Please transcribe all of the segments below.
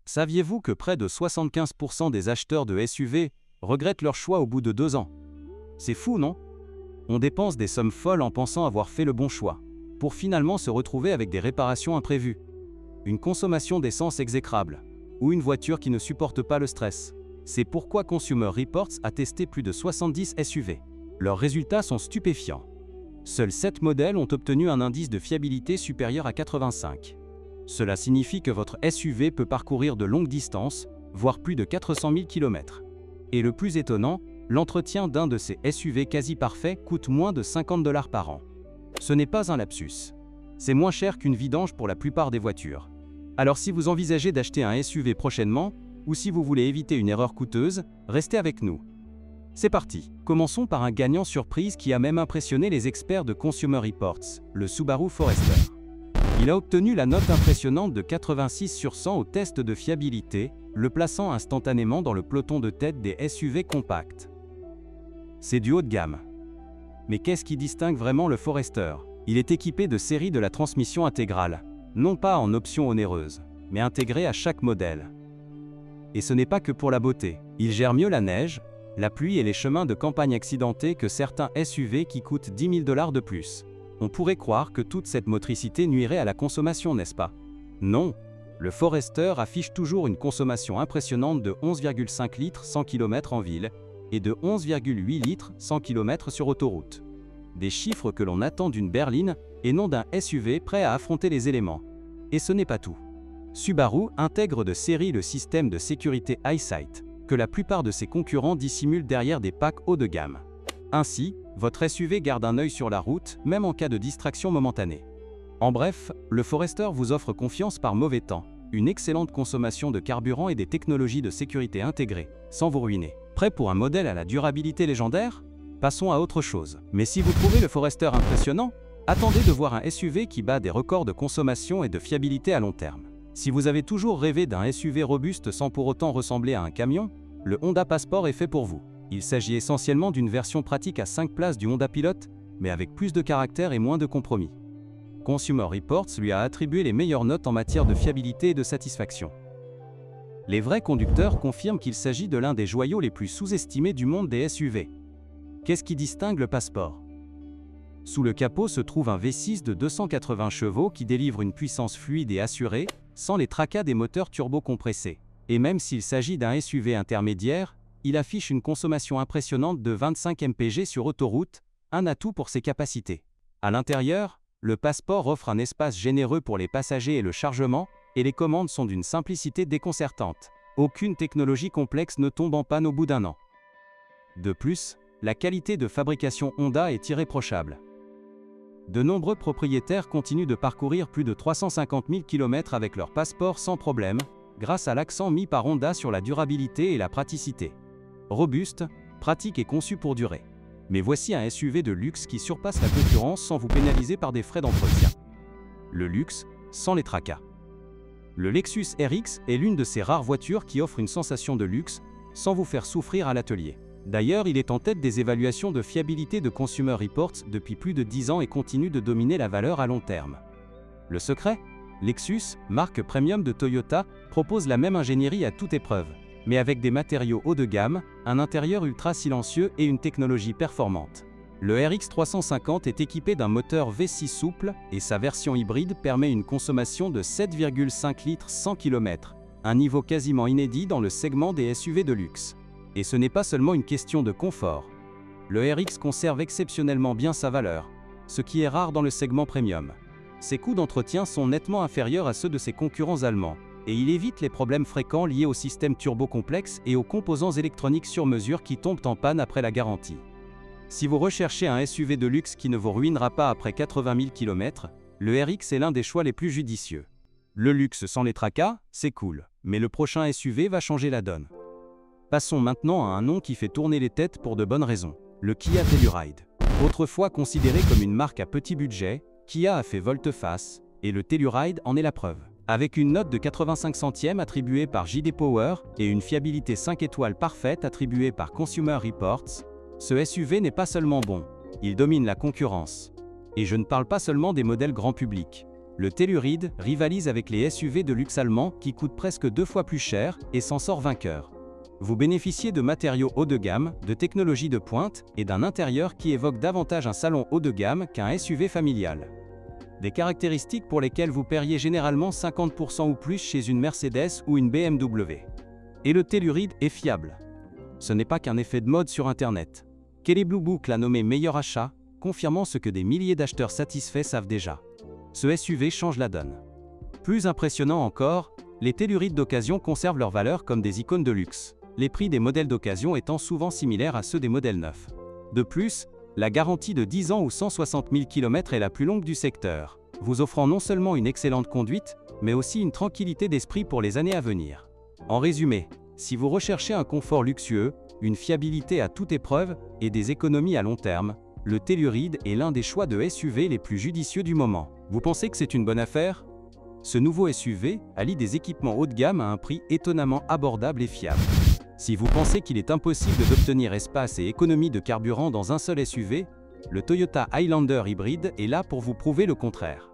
Saviez-vous que près de 75% des acheteurs de SUV regrettent leur choix au bout de 2 ans? C'est fou, non? On dépense des sommes folles en pensant avoir fait le bon choix, pour finalement se retrouver avec des réparations imprévues, une consommation d'essence exécrable, ou une voiture qui ne supporte pas le stress. C'est pourquoi Consumer Reports a testé plus de 70 SUV. Leurs résultats sont stupéfiants. Seuls 7 modèles ont obtenu un indice de fiabilité supérieur à 85. Cela signifie que votre SUV peut parcourir de longues distances, voire plus de 400 000 km. Et le plus étonnant, l'entretien d'un de ces SUV quasi parfaits coûte moins de 50 $ par an. Ce n'est pas un lapsus. C'est moins cher qu'une vidange pour la plupart des voitures. Alors si vous envisagez d'acheter un SUV prochainement, ou si vous voulez éviter une erreur coûteuse, restez avec nous. C'est parti. Commençons par un gagnant surprise qui a même impressionné les experts de Consumer Reports, le Subaru Forester. Il a obtenu la note impressionnante de 86 sur 100 au test de fiabilité, le plaçant instantanément dans le peloton de tête des SUV compacts. C'est du haut de gamme. Mais qu'est-ce qui distingue vraiment le Forester? Il est équipé de séries de la transmission intégrale, non pas en option onéreuse, mais intégrée à chaque modèle. Et ce n'est pas que pour la beauté. Il gère mieux la neige, la pluie et les chemins de campagne accidentés que certains SUV qui coûtent 10 000 $ de plus. On pourrait croire que toute cette motricité nuirait à la consommation, n'est-ce pas? Non. Le Forester affiche toujours une consommation impressionnante de 11,5 litres 100 km en ville et de 11,8 litres 100 km sur autoroute. Des chiffres que l'on attend d'une berline et non d'un SUV prêt à affronter les éléments. Et ce n'est pas tout. Subaru intègre de série le système de sécurité EyeSight, que la plupart de ses concurrents dissimulent derrière des packs haut de gamme. Ainsi, votre SUV garde un œil sur la route, même en cas de distraction momentanée. En bref, le Forester vous offre confiance par mauvais temps, une excellente consommation de carburant et des technologies de sécurité intégrées, sans vous ruiner. Prêt pour un modèle à la durabilité légendaire? Passons à autre chose. Mais si vous trouvez le Forester impressionnant, attendez de voir un SUV qui bat des records de consommation et de fiabilité à long terme. Si vous avez toujours rêvé d'un SUV robuste sans pour autant ressembler à un camion, le Honda Passport est fait pour vous. Il s'agit essentiellement d'une version pratique à 5 places du Honda Pilot, mais avec plus de caractère et moins de compromis. Consumer Reports lui a attribué les meilleures notes en matière de fiabilité et de satisfaction. Les vrais conducteurs confirment qu'il s'agit de l'un des joyaux les plus sous-estimés du monde des SUV. Qu'est-ce qui distingue le Passport? Sous le capot se trouve un V6 de 280 chevaux qui délivre une puissance fluide et assurée, sans les tracas des moteurs turbo-compressés. Et même s'il s'agit d'un SUV intermédiaire, il affiche une consommation impressionnante de 25 mpg sur autoroute, un atout pour ses capacités. À l'intérieur, le Passport offre un espace généreux pour les passagers et le chargement, et les commandes sont d'une simplicité déconcertante. Aucune technologie complexe ne tombe en panne au bout d'un an. De plus, la qualité de fabrication Honda est irréprochable. De nombreux propriétaires continuent de parcourir plus de 350 000 km avec leur Passport sans problème, grâce à l'accent mis par Honda sur la durabilité et la praticité. Robuste, pratique et conçu pour durer. Mais voici un SUV de luxe qui surpasse la concurrence sans vous pénaliser par des frais d'entretien. Le luxe, sans les tracas. Le Lexus RX est l'une de ces rares voitures qui offre une sensation de luxe, sans vous faire souffrir à l'atelier. D'ailleurs, il est en tête des évaluations de fiabilité de Consumer Reports depuis plus de 10 ans et continue de dominer la valeur à long terme. Le secret? Lexus, marque premium de Toyota, propose la même ingénierie à toute épreuve, mais avec des matériaux haut de gamme, un intérieur ultra silencieux et une technologie performante. Le RX 350 est équipé d'un moteur V6 souple et sa version hybride permet une consommation de 7,5 litres 100 km, un niveau quasiment inédit dans le segment des SUV de luxe. Et ce n'est pas seulement une question de confort. Le RX conserve exceptionnellement bien sa valeur, ce qui est rare dans le segment premium. Ses coûts d'entretien sont nettement inférieurs à ceux de ses concurrents allemands, et il évite les problèmes fréquents liés au système turbo complexe et aux composants électroniques sur mesure qui tombent en panne après la garantie. Si vous recherchez un SUV de luxe qui ne vous ruinera pas après 80 000 km, le RX est l'un des choix les plus judicieux. Le luxe sans les tracas, c'est cool, mais le prochain SUV va changer la donne. Passons maintenant à un nom qui fait tourner les têtes pour de bonnes raisons, le Kia Telluride. Autrefois considéré comme une marque à petit budget, Kia a fait volte-face, et le Telluride en est la preuve. Avec une note de 85 centièmes attribuée par JD Power et une fiabilité 5 étoiles parfaite attribuée par Consumer Reports, ce SUV n'est pas seulement bon, il domine la concurrence. Et je ne parle pas seulement des modèles grand public. Le Telluride rivalise avec les SUV de luxe allemands qui coûtent presque 2 fois plus cher et s'en sort vainqueur. Vous bénéficiez de matériaux haut de gamme, de technologies de pointe et d'un intérieur qui évoque davantage un salon haut de gamme qu'un SUV familial. Des caractéristiques pour lesquelles vous paieriez généralement 50% ou plus chez une Mercedes ou une BMW. Et le Telluride est fiable. Ce n'est pas qu'un effet de mode sur Internet. Kelley Blue Book l'a nommé meilleur achat, confirmant ce que des milliers d'acheteurs satisfaits savent déjà. Ce SUV change la donne. Plus impressionnant encore, les Tellurides d'occasion conservent leur valeur comme des icônes de luxe, les prix des modèles d'occasion étant souvent similaires à ceux des modèles neufs. De plus, la garantie de 10 ans ou 160 000 km est la plus longue du secteur, vous offrant non seulement une excellente conduite, mais aussi une tranquillité d'esprit pour les années à venir. En résumé, si vous recherchez un confort luxueux, une fiabilité à toute épreuve et des économies à long terme, le Telluride est l'un des choix de SUV les plus judicieux du moment. Vous pensez que c'est une bonne affaire? Ce nouveau SUV allie des équipements haut de gamme à un prix étonnamment abordable et fiable. Si vous pensez qu'il est impossible d'obtenir espace et économie de carburant dans un seul SUV, le Toyota Highlander hybride est là pour vous prouver le contraire.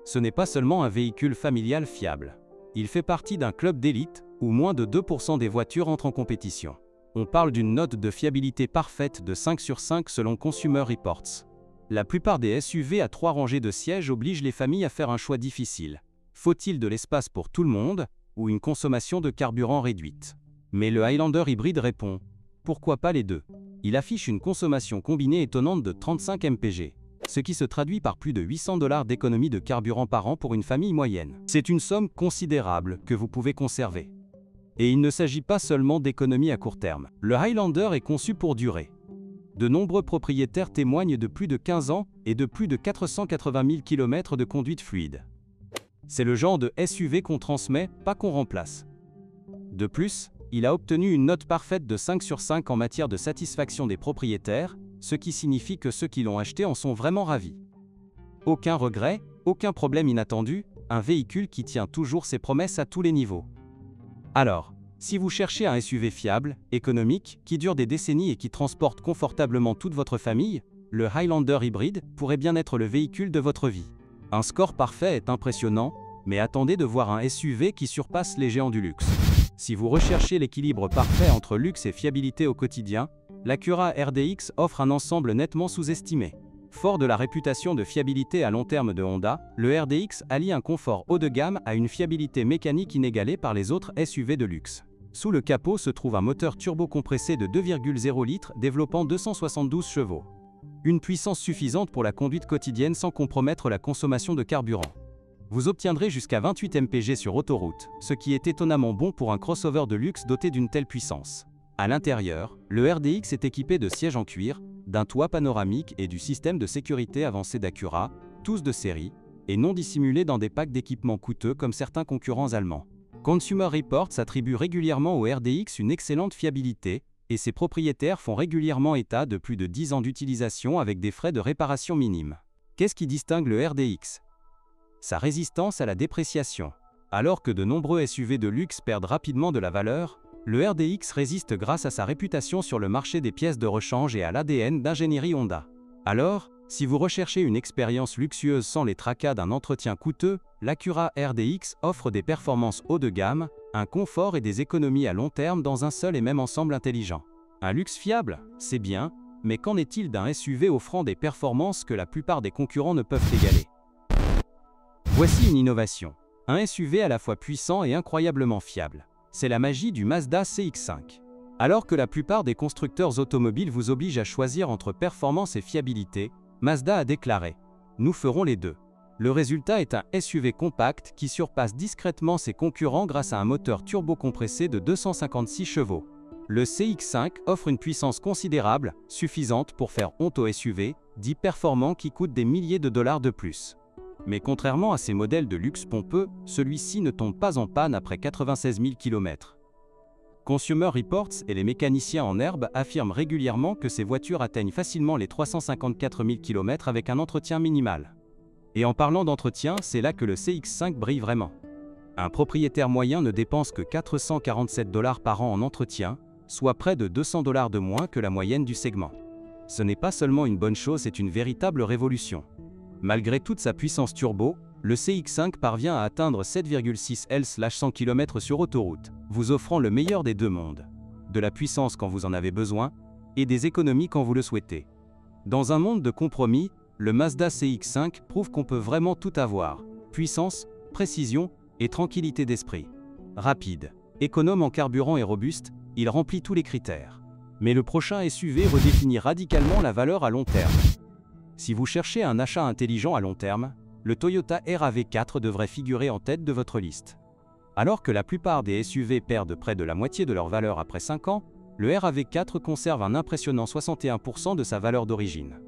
Ce n'est pas seulement un véhicule familial fiable. Il fait partie d'un club d'élite où moins de 2% des voitures entrent en compétition. On parle d'une note de fiabilité parfaite de 5 sur 5 selon Consumer Reports. La plupart des SUV à 3 rangées de sièges obligent les familles à faire un choix difficile. Faut-il de l'espace pour tout le monde ou une consommation de carburant réduite? Mais le Highlander hybride répond « Pourquoi pas les deux ?» Il affiche une consommation combinée étonnante de 35 mpg, ce qui se traduit par plus de 800 $ d'économie de carburant par an pour une famille moyenne. C'est une somme considérable que vous pouvez conserver. Et il ne s'agit pas seulement d'économie à court terme. Le Highlander est conçu pour durer. De nombreux propriétaires témoignent de plus de 15 ans et de plus de 480 000 km de conduite fluide. C'est le genre de SUV qu'on transmet, pas qu'on remplace. De plus, il a obtenu une note parfaite de 5 sur 5 en matière de satisfaction des propriétaires, ce qui signifie que ceux qui l'ont acheté en sont vraiment ravis. Aucun regret, aucun problème inattendu, un véhicule qui tient toujours ses promesses à tous les niveaux. Alors, si vous cherchez un SUV fiable, économique, qui dure des décennies et qui transporte confortablement toute votre famille, le Highlander hybride pourrait bien être le véhicule de votre vie. Un score parfait est impressionnant, mais attendez de voir un SUV qui surpasse les géants du luxe. Si vous recherchez l'équilibre parfait entre luxe et fiabilité au quotidien, l'Acura RDX offre un ensemble nettement sous-estimé. Fort de la réputation de fiabilité à long terme de Honda, le RDX allie un confort haut de gamme à une fiabilité mécanique inégalée par les autres SUV de luxe. Sous le capot se trouve un moteur turbo-compressé de 2,0 litres développant 272 chevaux. Une puissance suffisante pour la conduite quotidienne sans compromettre la consommation de carburant. Vous obtiendrez jusqu'à 28 mpg sur autoroute, ce qui est étonnamment bon pour un crossover de luxe doté d'une telle puissance. À l'intérieur, le RDX est équipé de sièges en cuir, d'un toit panoramique et du système de sécurité avancé d'Acura, tous de série, et non dissimulés dans des packs d'équipements coûteux comme certains concurrents allemands. Consumer Reports attribue régulièrement au RDX une excellente fiabilité, et ses propriétaires font régulièrement état de plus de 10 ans d'utilisation avec des frais de réparation minimes. Qu'est-ce qui distingue le RDX? Sa résistance à la dépréciation. Alors que de nombreux SUV de luxe perdent rapidement de la valeur, le RDX résiste grâce à sa réputation sur le marché des pièces de rechange et à l'ADN d'ingénierie Honda. Alors, si vous recherchez une expérience luxueuse sans les tracas d'un entretien coûteux, l'Acura RDX offre des performances haut de gamme, un confort et des économies à long terme dans un seul et même ensemble intelligent. Un luxe fiable, c'est bien, mais qu'en est-il d'un SUV offrant des performances que la plupart des concurrents ne peuvent égaler? Voici une innovation. Un SUV à la fois puissant et incroyablement fiable. C'est la magie du Mazda CX-5. Alors que la plupart des constructeurs automobiles vous obligent à choisir entre performance et fiabilité, Mazda a déclaré « Nous ferons les deux ». Le résultat est un SUV compact qui surpasse discrètement ses concurrents grâce à un moteur turbo-compressé de 256 chevaux. Le CX-5 offre une puissance considérable, suffisante pour faire honte aux SUV, dits performants qui coûtent des milliers de dollars de plus. Mais contrairement à ces modèles de luxe pompeux, celui-ci ne tombe pas en panne après 96 000 km. Consumer Reports et les mécaniciens en herbe affirment régulièrement que ces voitures atteignent facilement les 354 000 km avec un entretien minimal. Et en parlant d'entretien, c'est là que le CX-5 brille vraiment. Un propriétaire moyen ne dépense que 447 $ par an en entretien, soit près de 200 $ de moins que la moyenne du segment. Ce n'est pas seulement une bonne chose, c'est une véritable révolution. Malgré toute sa puissance turbo, le CX5 parvient à atteindre 7,6 L/100 km sur autoroute, vous offrant le meilleur des deux mondes. De la puissance quand vous en avez besoin, et des économies quand vous le souhaitez. Dans un monde de compromis, le Mazda CX5 prouve qu'on peut vraiment tout avoir. Puissance, précision et tranquillité d'esprit. Rapide, économe en carburant et robuste, il remplit tous les critères. Mais le prochain SUV redéfinit radicalement la valeur à long terme. Si vous cherchez un achat intelligent à long terme, le Toyota RAV4 devrait figurer en tête de votre liste. Alors que la plupart des SUV perdent près de la moitié de leur valeur après 5 ans, le RAV4 conserve un impressionnant 61% de sa valeur d'origine.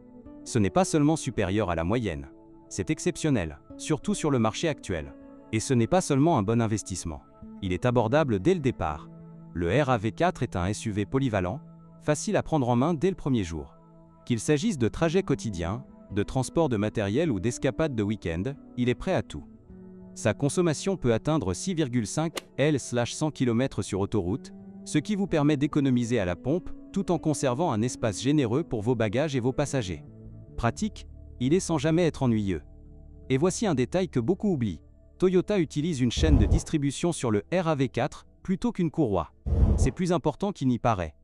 Ce n'est pas seulement supérieur à la moyenne, c'est exceptionnel, surtout sur le marché actuel. Et ce n'est pas seulement un bon investissement. Il est abordable dès le départ. Le RAV4 est un SUV polyvalent, facile à prendre en main dès le premier jour. Qu'il s'agisse de trajets quotidiens, de transport de matériel ou d'escapades de week-end, il est prêt à tout. Sa consommation peut atteindre 6,5 L/100 km sur autoroute, ce qui vous permet d'économiser à la pompe tout en conservant un espace généreux pour vos bagages et vos passagers. Pratique, il est sans jamais être ennuyeux. Et voici un détail que beaucoup oublient. Toyota utilise une chaîne de distribution sur le RAV4 plutôt qu'une courroie. C'est plus important qu'il n'y paraît.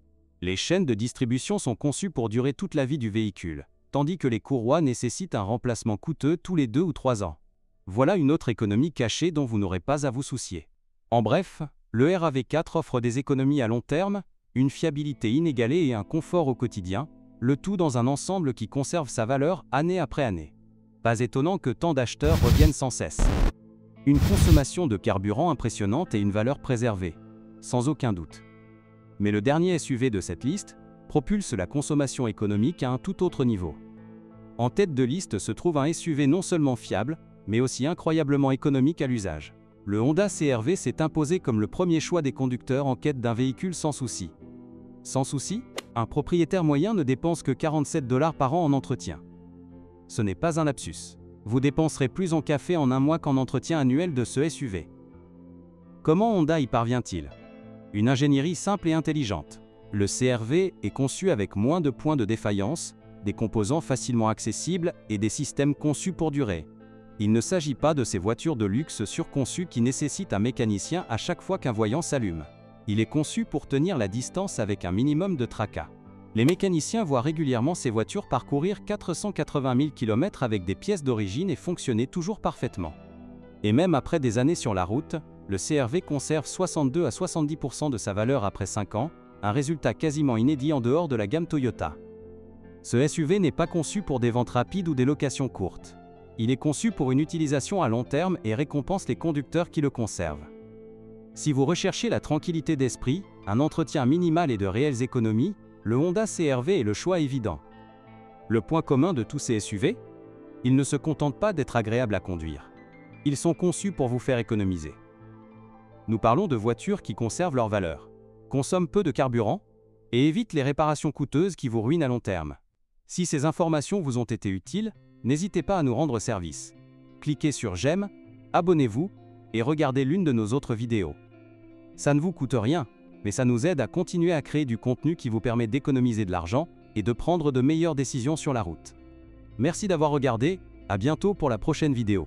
Les chaînes de distribution sont conçues pour durer toute la vie du véhicule, tandis que les courroies nécessitent un remplacement coûteux tous les 2 ou 3 ans. Voilà une autre économie cachée dont vous n'aurez pas à vous soucier. En bref, le RAV4 offre des économies à long terme, une fiabilité inégalée et un confort au quotidien, le tout dans un ensemble qui conserve sa valeur année après année. Pas étonnant que tant d'acheteurs reviennent sans cesse. Une consommation de carburant impressionnante et une valeur préservée, sans aucun doute. Mais le dernier SUV de cette liste propulse la consommation économique à un tout autre niveau. En tête de liste se trouve un SUV non seulement fiable, mais aussi incroyablement économique à l'usage. Le Honda CR-V s'est imposé comme le premier choix des conducteurs en quête d'un véhicule sans souci. Sans souci, un propriétaire moyen ne dépense que 47 $ par an en entretien. Ce n'est pas un lapsus. Vous dépenserez plus en café en un mois qu'en entretien annuel de ce SUV. Comment Honda y parvient-il? Une ingénierie simple et intelligente. Le CR-V est conçu avec moins de points de défaillance, des composants facilement accessibles et des systèmes conçus pour durer. Il ne s'agit pas de ces voitures de luxe surconçues qui nécessitent un mécanicien à chaque fois qu'un voyant s'allume. Il est conçu pour tenir la distance avec un minimum de tracas. Les mécaniciens voient régulièrement ces voitures parcourir 480 000 km avec des pièces d'origine et fonctionner toujours parfaitement. Et même après des années sur la route, le CR-V conserve 62 à 70% de sa valeur après 5 ans, un résultat quasiment inédit en dehors de la gamme Toyota. Ce SUV n'est pas conçu pour des ventes rapides ou des locations courtes. Il est conçu pour une utilisation à long terme et récompense les conducteurs qui le conservent. Si vous recherchez la tranquillité d'esprit, un entretien minimal et de réelles économies, le Honda CR-V est le choix évident. Le point commun de tous ces SUV? Ils ne se contentent pas d'être agréables à conduire. Ils sont conçus pour vous faire économiser. Nous parlons de voitures qui conservent leur valeur, consomment peu de carburant et évitent les réparations coûteuses qui vous ruinent à long terme. Si ces informations vous ont été utiles, n'hésitez pas à nous rendre service. Cliquez sur j'aime, abonnez-vous et regardez l'une de nos autres vidéos. Ça ne vous coûte rien, mais ça nous aide à continuer à créer du contenu qui vous permet d'économiser de l'argent et de prendre de meilleures décisions sur la route. Merci d'avoir regardé, à bientôt pour la prochaine vidéo.